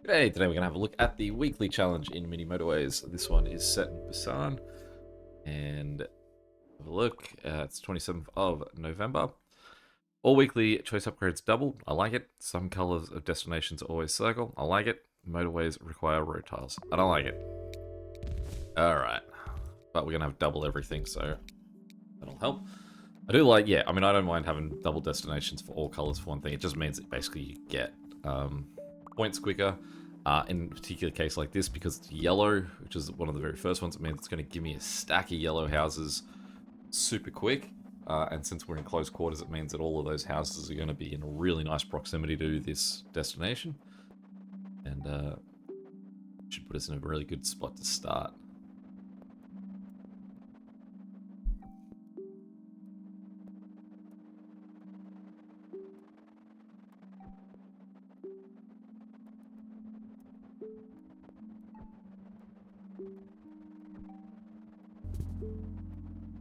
Today we're going to have a look at the weekly challenge in Mini Motorways. This one is set in Busan, and have a look. It's 27th of November. All weekly choice upgrades doubled. I like it. Some colors of destinations always circle. I like it. Motorways require road tiles. I don't like it. Alright. But we're going to have double everything, so that'll help. I do like, yeah, I mean, I don't mind having double destinations for all colors for one thing. It just means that basically you get points quicker. In a particular case like this, because it's yellow, which is one of the very first ones, it means it's going to give me a stack of yellow houses super quick. And since we're in close quarters, it means that all of those houses are going to be in a really nice proximity to this destination. And should put us in a really good spot to start.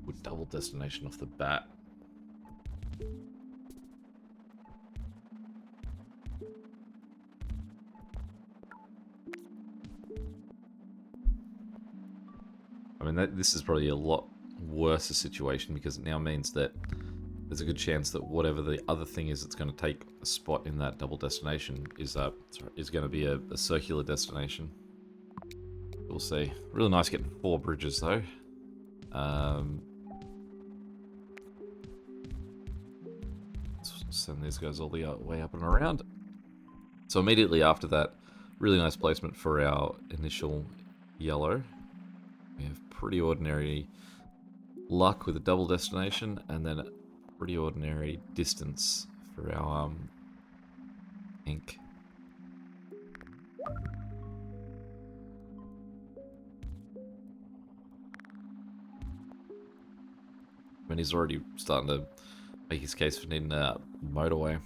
With double destination off the bat. I mean, this is probably a lot worse a situation because it now means that there's a good chance that whatever the other thing is that's going to take a spot in that double destination is going to be a circular destination. We'll see. Really nice getting 4 bridges though. Let's send these guys all the way up and around. So immediately after that, really nice placement for our initial yellow. We have pretty ordinary luck with a double destination, and then a pretty ordinary distance for our ink. I mean, he's already starting to make his case for needing a motorway.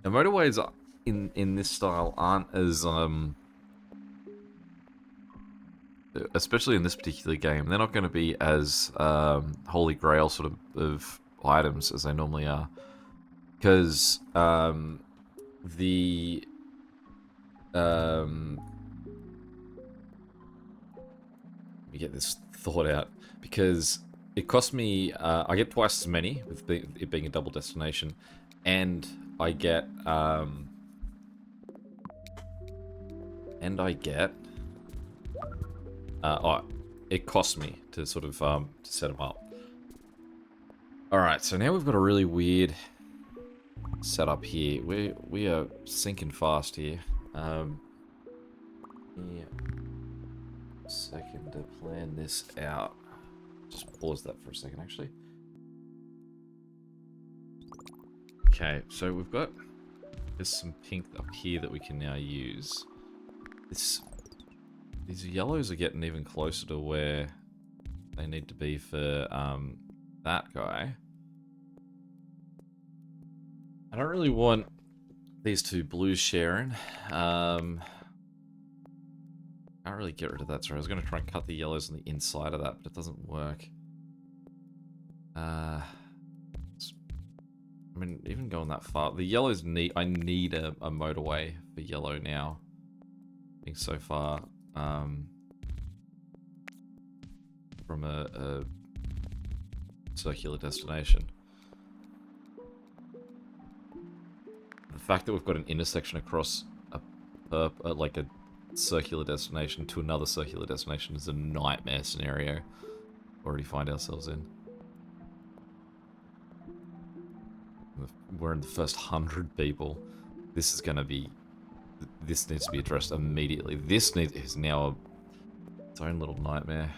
Now, motorways in this style aren't as especially in this particular game, they're not going to be as holy grail sort of items as they normally are, because let me get this thought out, because it cost me I get twice as many with it being a double destination, and I get it costs me to sort of to set them up. Alright, so now we've got a really weird setup here. We are sinking fast here. Yeah. Second to plan this out. Just pause that for a second, actually. Okay, so we've got there's some pink up here that we can now use. These yellows are getting even closer to where they need to be for that guy. I don't really want these two blues sharing. Can't really get rid of that. Sorry, I was going to try and cut the yellows on the inside of that, but it doesn't work. I mean, even going that far, the yellows I need a motorway for yellow now. I think so far. From a circular destination. The fact that we've got an intersection across like a circular destination to another circular destination is a nightmare scenario we already find ourselves in. We're in the first 100 people. This is going to be... This needs to be addressed immediately. This is now its own little nightmare.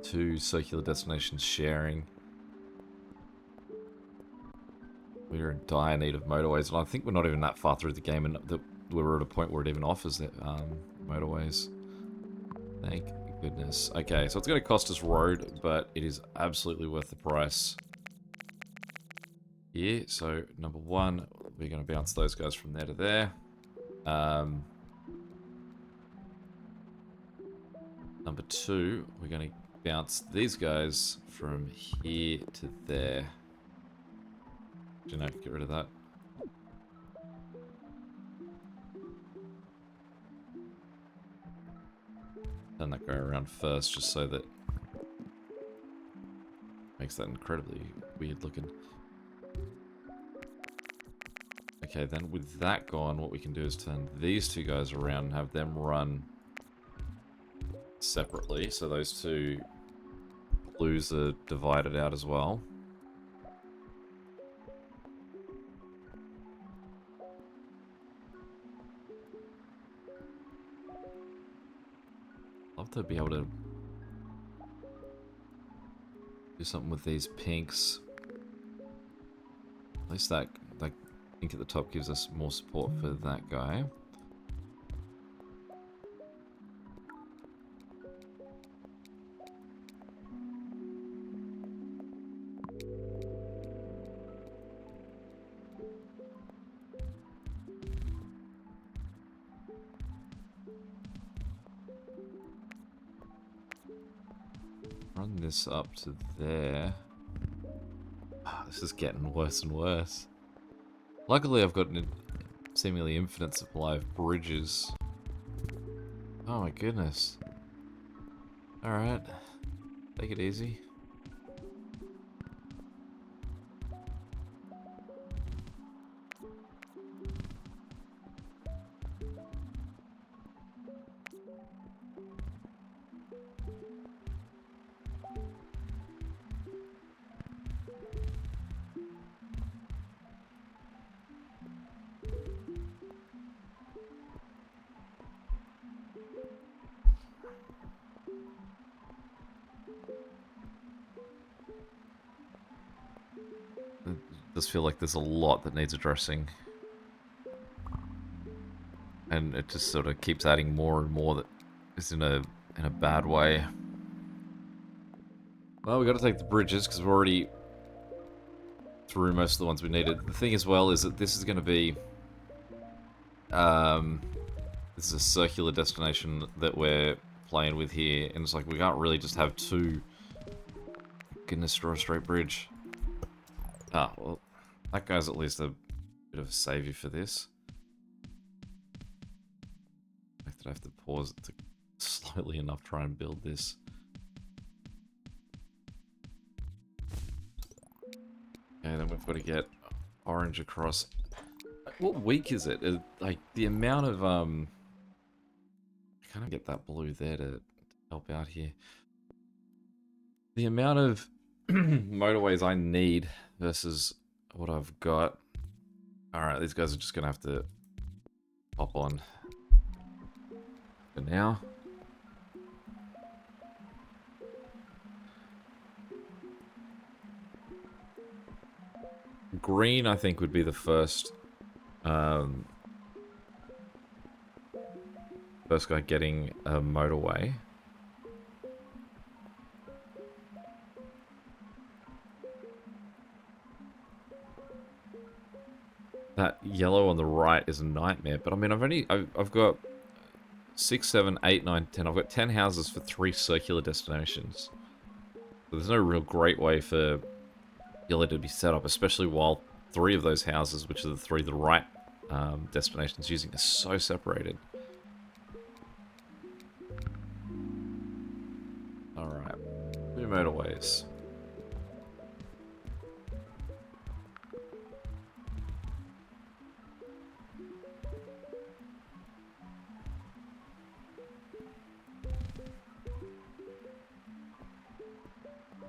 2 circular destinations sharing. We're in dire need of motorways, and I think we're not even that far through the game, and we're at a point where it even offers that motorways. Thank goodness. Okay, so it's going to cost us road, but it is absolutely worth the price. Here, so number 1, we're going to bounce those guys from there to there. Number 2, we're going to bounce these guys from here to there. You know, get rid of that. Turn that guy around first, just so that makes that incredibly weird looking. Okay, then with that gone, what we can do is turn these two guys around and have them run separately, so those two blues are divided out as well. Love to be able to do something with these pinks. At least that pink at the top gives us more support for that guy. Run this up to there. Oh, this is getting worse and worse. Luckily, I've got a seemingly infinite supply of bridges. Oh my goodness. Alright. Take it easy. It does feel like there's a lot that needs addressing. And it just sort of keeps adding more and more that is in a bad way. Well, we got to take the bridges because we're already through most of the ones we needed. The thing as well is that this is going to be this is a circular destination that we're playing with here, and it's like we can't really just have two. Goodness, draw a straight bridge. Ah, well, that guy's at least a bit of a savior for this. I have to pause it to slowly enough try and build this. Okay, then we've got to get orange across. What week is it? Like, the amount of, I kind of get that blue there to help out here. The amount of motorways I need versus what I've got. Alright, these guys are just going to have to pop on for now. Green, I think, would be the first first guy getting a motorway. That yellow on the right is a nightmare, but I mean, I've got 6, 7, 8, 9, 10. I've got 10 houses for 3 circular destinations. So there's no real great way for yellow to be set up, especially while 3 of those houses, which are the 3 the right destinations using, are so separated. Alright, 2 motorways.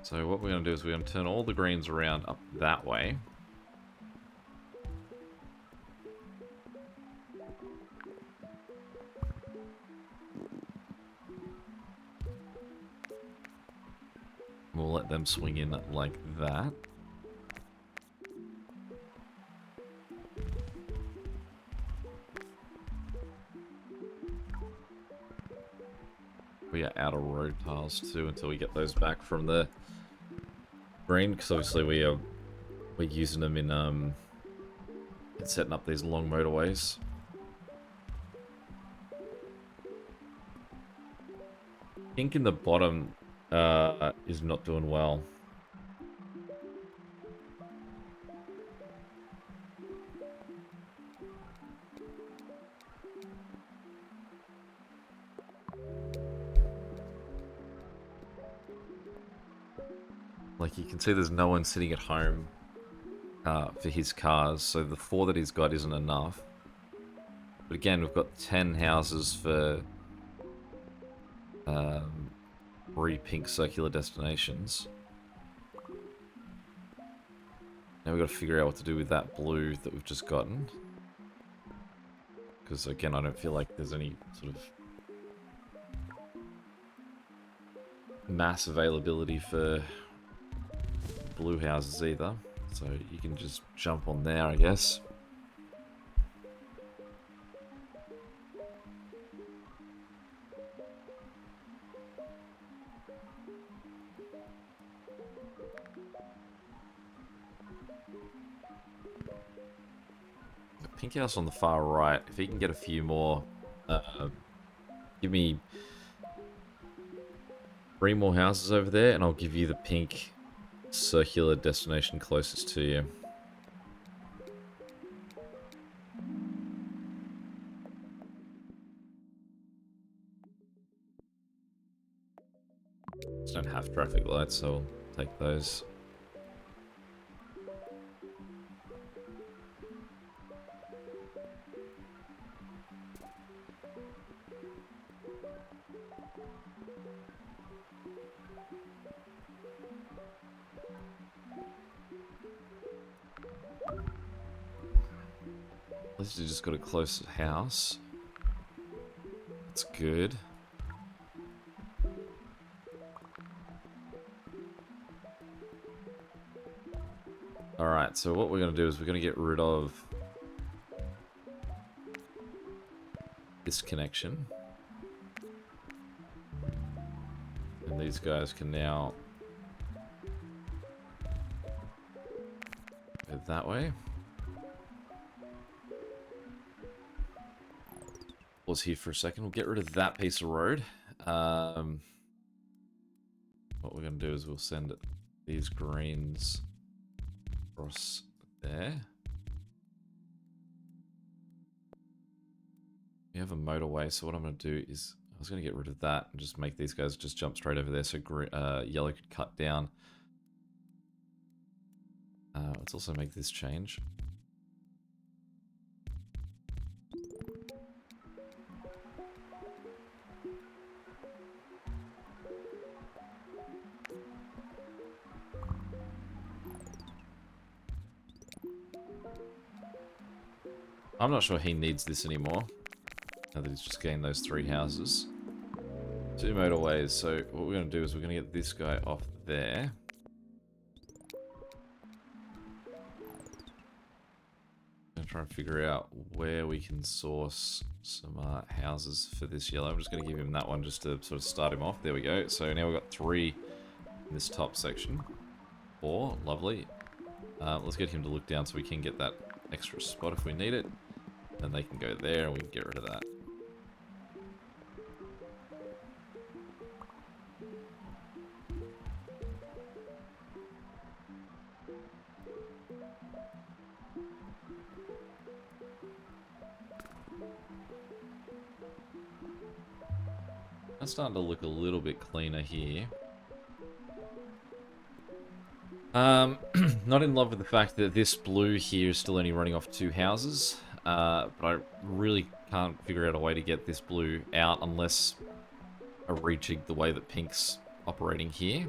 So what we're going to do is we're going to turn all the greens around up that way. We'll let them swing in like that. We are out of road tiles too until we get those back from the green, because obviously we're using them in setting up these long motorways. Pink in the bottom is not doing well. Like, you can see there's no one sitting at home for his cars, so the 4 that he's got isn't enough. But again, we've got 10 houses for 3 pink circular destinations. Now we've got to figure out what to do with that blue that we've just gotten. Because again, I don't feel like there's any sort of mass availability for blue houses either. So you can just jump on there, I guess. The pink house on the far right, if he can get a few more, give me 3 more houses over there, and I'll give you the pink circular destination closest to you. Just don't have traffic lights, so I'll take those. At least you just got a close house. That's good. Alright, so what we're going to do is we're going to get rid of this connection. And these guys can now go that way. Pause here for a second. We'll get rid of that piece of road. What we're going to do is we'll send these greens across there. We have a motorway, so what I'm going to do is I was going to get rid of that and just make these guys just jump straight over there so yellow could cut down. Let's also make this change. I'm not sure he needs this anymore, now that he's just gained those 3 houses. 2 motorways, so what we're going to do is we're going to get this guy off there. I'm going to try and figure out where we can source some houses for this yellow. I'm just going to give him that one just to sort of start him off. There we go. So now we've got 3 in this top section. 4, lovely. Let's get him to look down so we can get that extra spot if we need it. Then they can go there and we can get rid of that. That's starting to look a little bit cleaner here. Not in love with the fact that this blue here is still only running off 2 houses, but I really can't figure out a way to get this blue out unless I rejig the way that pink's operating here.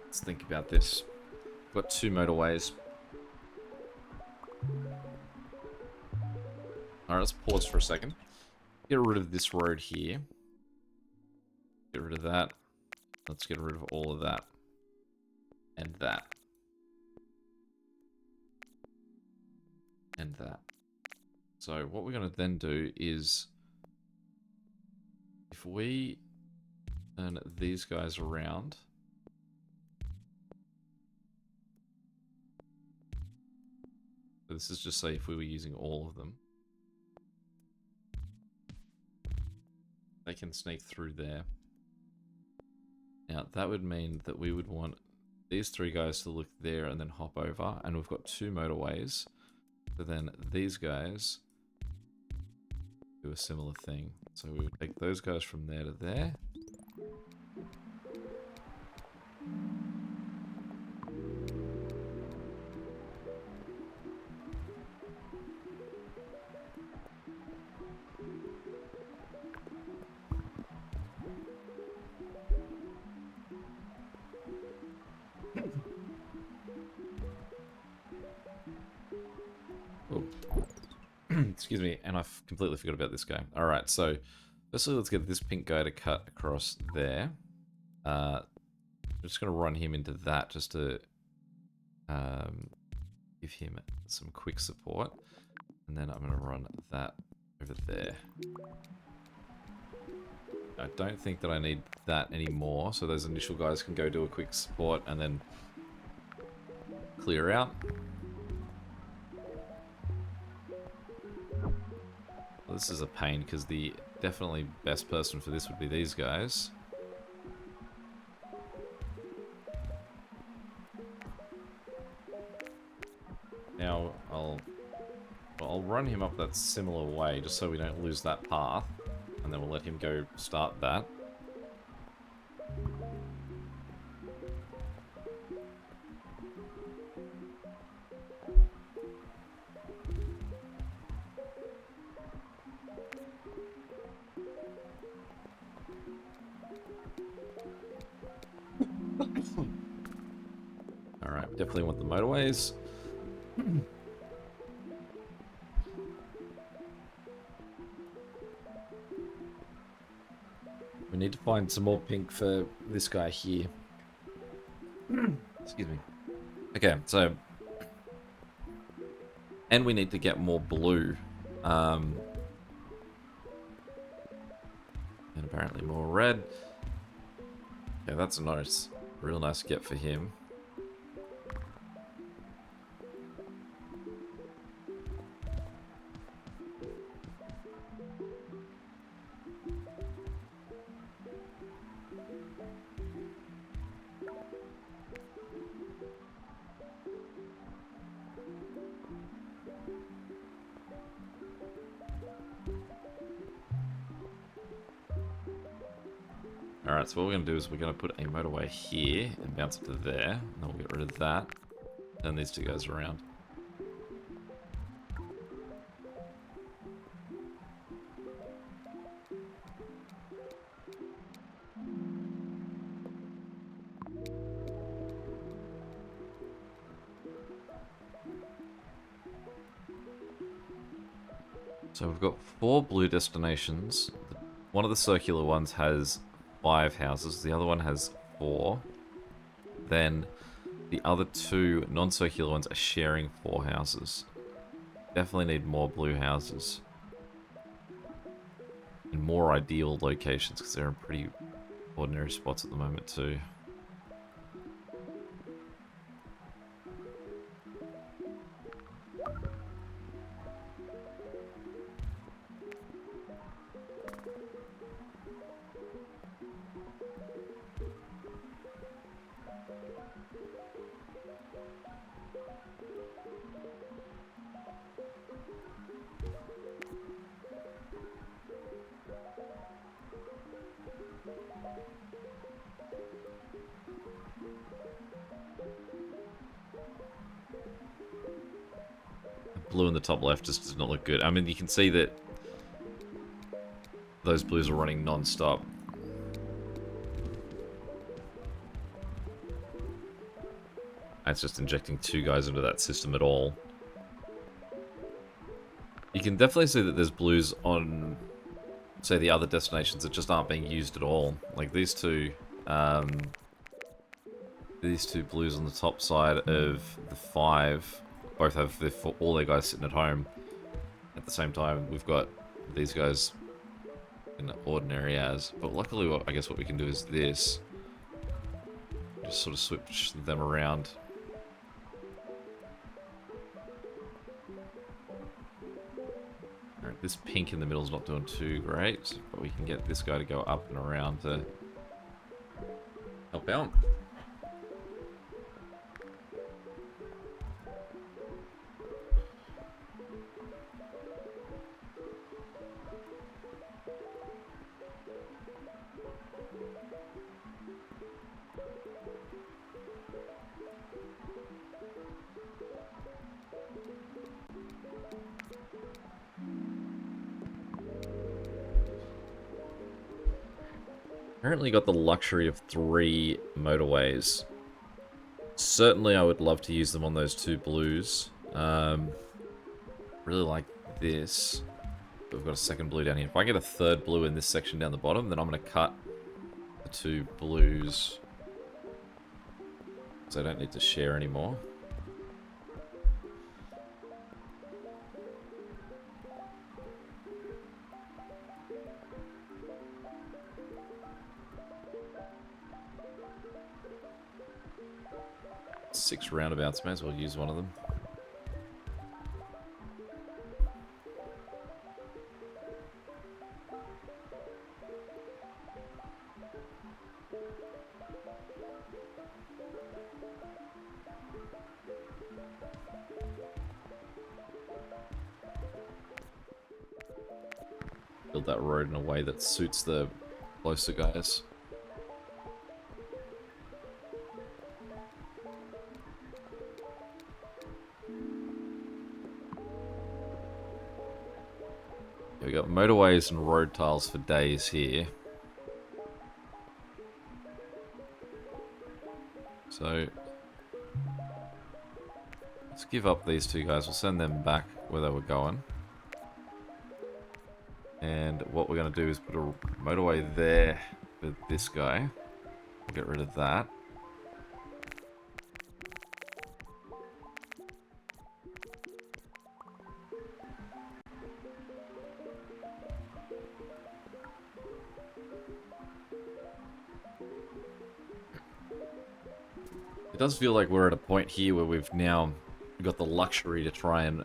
Let's think about this. We've got 2 motorways. Alright, let's pause for a second. Get rid of this road here. Get rid of that. Let's get rid of all of that. And that. And that. So what we're going to then do is, if we turn these guys around, so this is just say if we were using all of them, they can sneak through there. Now that would mean that we would want these 3 guys to look there and then hop over, and we've got 2 motorways. So then these guys do a similar thing. So we would take those guys from there to there. Oh. Excuse me, and I completely forgot about this guy. Alright, so firstly let's get this pink guy to cut across there. I'm just going to run him into that just to give him some quick support. And then I'm going to run that over there. I don't think that I need that anymore, so those initial guys can go do a quick support and then clear out. Well, this is a pain because the definitely best person for this would be these guys. Now I'll run him up that similar way just so we don't lose that path, and then we'll let him go start that. Alright, we definitely want the motorways. We need to find some more pink for this guy here. Excuse me. Okay, so... And we need to get more blue. And apparently more red. Yeah, that's a nice, real nice get for him. Alright, so what we're going to do is we're going to put a motorway here and bounce it to there. And then we'll get rid of that. Turn these two guys around. So we've got 4 blue destinations. One of the circular ones has 5 houses, the other one has 4. Then the other 2 non-circular ones are sharing 4 houses. Definitely need more blue houses. In more ideal locations, because they're in pretty ordinary spots at the moment too. Blue in the top left just does not look good. I mean, you can see that those blues are running non-stop. That's just injecting 2 guys into that system at all. You can definitely see that there's blues on, say, the other destinations that just aren't being used at all. Like these two blues on the top side of the 5 both have all their guys sitting at home. At the same time, we've got these guys in ordinary as. But luckily, I guess what we can do is this. Just sort of switch them around. Alright, this pink in the middle is not doing too great, but we can get this guy to go up and around to help out. Apparently got the luxury of 3 motorways. Certainly I would love to use them on those 2 blues. Really like this. We've got a second blue down here. If I get a third blue in this section down the bottom, then I'm going to cut the 2 blues. So I don't need to share anymore. Six roundabouts, may as well use one of them. Build that road in a way that suits the closer guys. We got motorways and road tiles for days here. So let's give up these 2 guys. We'll send them back where they were going. And what we're going to do is put a motorway there with this guy. We'll get rid of that. It does feel like we're at a point here where we've now got the luxury to try and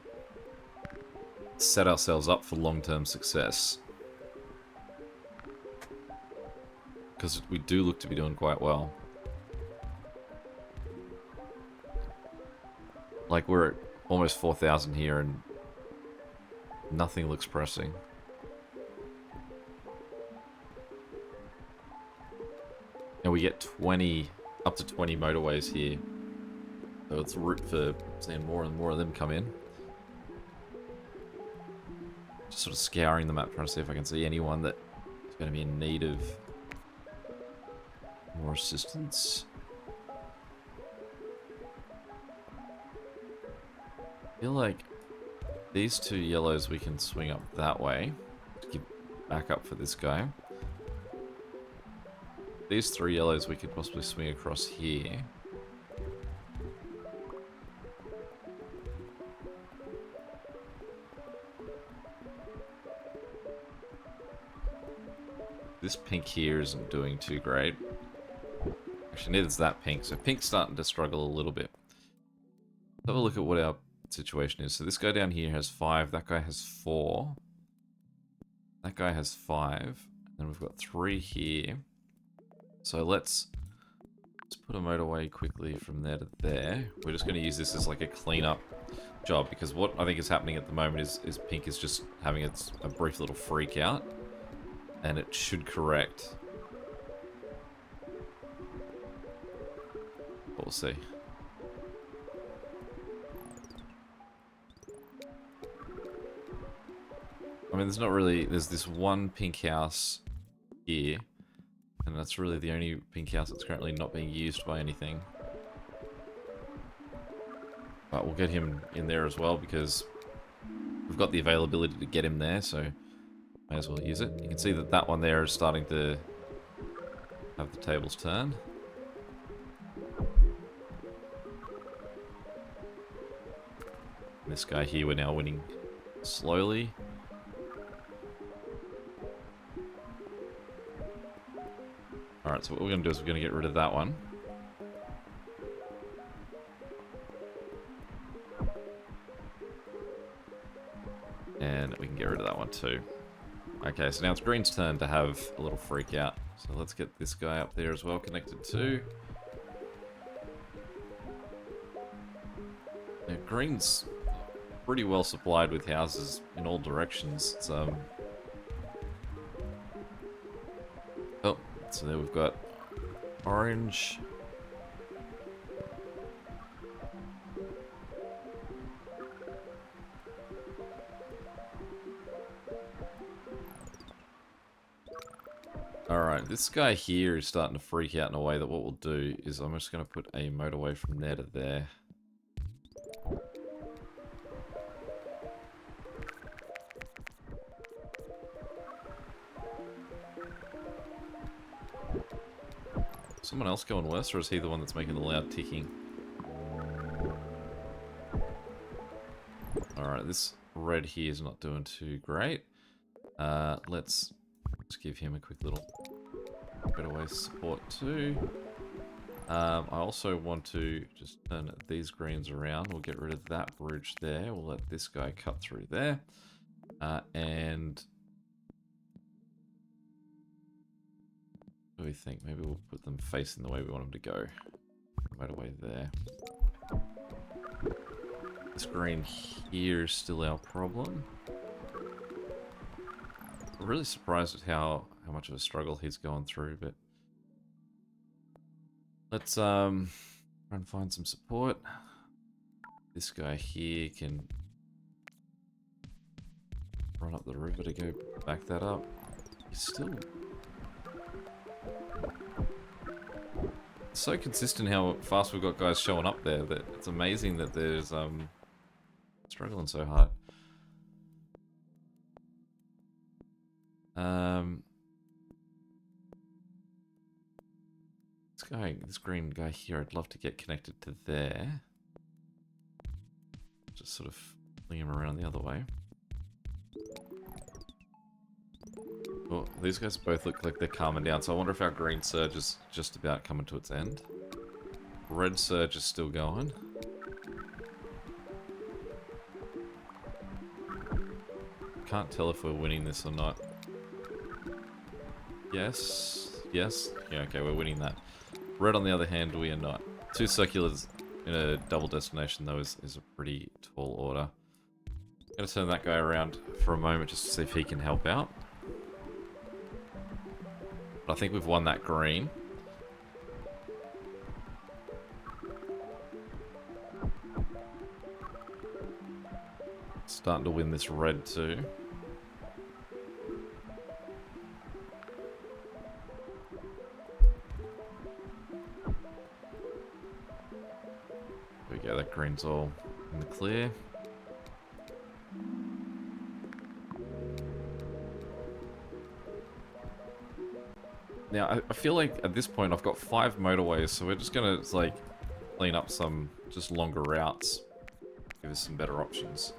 set ourselves up for long-term success. Because we do look to be doing quite well. Like, we're at almost 4,000 here and nothing looks pressing. And we get 20, up to 20 motorways here. So it's root for seeing more and more of them come in. Just sort of scouring the map, trying to see if I can see anyone that is going to be in need of more assistance. I feel like these 2 yellows we can swing up that way to give back up for this guy. These 3 yellows we could possibly swing across here. This pink here isn't doing too great. Actually, neither is that pink. So pink's starting to struggle a little bit. Let's have a look at what our situation is. So this guy down here has 5. That guy has 4. That guy has 5. And we've got 3 here. So let's put a motorway quickly from there to there. We're just going to use this as like a cleanup job, because what I think is happening at the moment is pink is just having a brief little freak out. And it should correct. But we'll see. I mean, there's this one pink house here. And that's really the only pink house that's currently not being used by anything. But we'll get him in there as well, because we've got the availability to get him there, so may as well use it. You can see that that one there is starting to have the tables turn. This guy here, we're now winning slowly. Alright, so what we're going to do is we're going to get rid of that one. And we can get rid of that one too. Okay, so now it's green's turn to have a little freak out. So let's get this guy up there as well, connected too. Now, green's pretty well supplied with houses in all directions. It's, oh, so there we've got orange. this guy here is starting to freak out in a way that what we'll do is I'm just going to put a motorway from there to there. Someone else going worse, or is he the one that's making the loud ticking? Alright, this red here is not doing too great. Let's just give him a quick little bit of way support too. I also want to just turn these greens around. We'll get rid of that bridge there. We'll let this guy cut through there. And what do we think? Maybe we'll put them facing the way we want them to go. Right away there. This green here is still our problem. I'm really surprised at how much of a struggle he's gone through, but let's try and find some support. This guy here can run up the river to go back that up. He's still so consistent how fast we've got guys showing up there that it's amazing that there's struggling so hard. This green guy here, I'd love to get connected to there. Just sort of fling him around the other way. Well, these guys both look like they're calming down, so I wonder if our green surge is just about coming to its end. Red surge is still going. Can't tell if we're winning this or not. Yes. Yes. Yeah, okay, we're winning that. Red, on the other hand, we are not. 2 circulars in a double destination, though, is a pretty tall order. I'm going to turn that guy around for a moment just to see if he can help out. But I think we've won that green. Starting to win this red, too. There we go, that green's all in the clear. Now, I feel like at this point I've got 5 motorways, so we're just gonna, like, clean up some just longer routes. Give us some better options.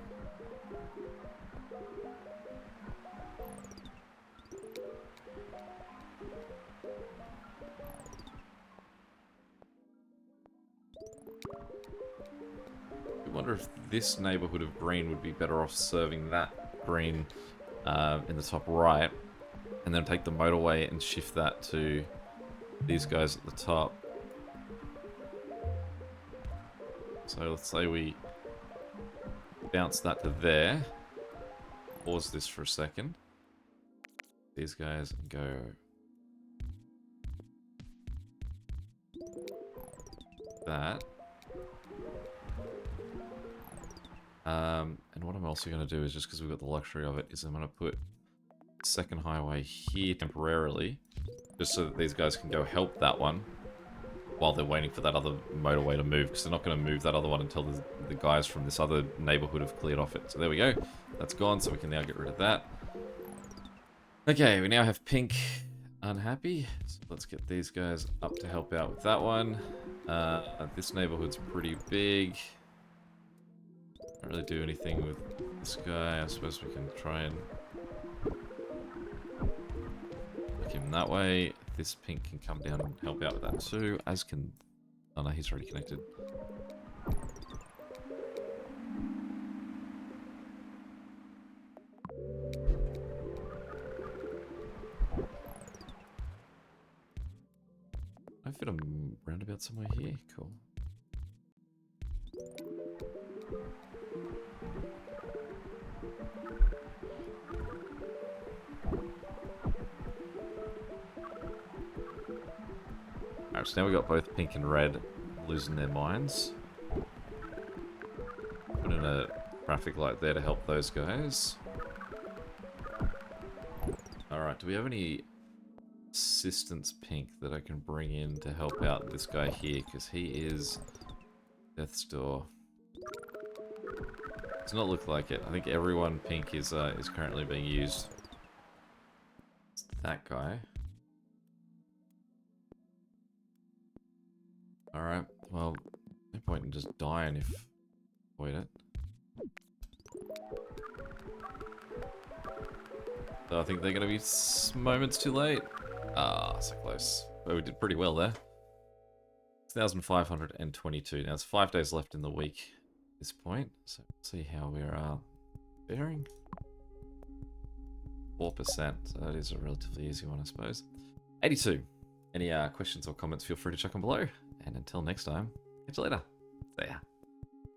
I wonder if this neighborhood of green would be better off serving that green in the top right, and then take the motorway and shift that to these guys at the top. So let's say we bounce that to there. Pause this for a second. These guys go that. And what I'm also going to do is, just because we've got the luxury of it, is I'm going to put second highway here temporarily, just so that these guys can go help that one while they're waiting for that other motorway to move, because they're not going to move that other one until the guys from this other neighborhood have cleared off it. So there we go. That's gone, so we can now get rid of that. Okay, we now have pink unhappy. So let's get these guys up to help out with that one. This neighborhood's pretty big. Can't really do anything with this guy. I suppose we can try and look him that way. This pink can come down and help out with that too, as can... Oh no, he's already connected. I fit a roundabout somewhere here. Cool. Alright, so now we've got both pink and red losing their minds. Put in a traffic light there to help those guys. Alright, do we have any assistance pink that I can bring in to help out this guy here, because he is death's door. Does not look like it. I think everyone pink is currently being used. It's that guy. Alright, well, no point in just dying if... Wait it. So I think they're going to be moments too late. Ah, so close. But we did pretty well there. 6,522. Now it's 5 days left in the week at this point. So let's see how we're faring. 4%. So that is a relatively easy one, I suppose. 82. Any questions or comments, feel free to chuck them below. And until next time, catch you later. See ya.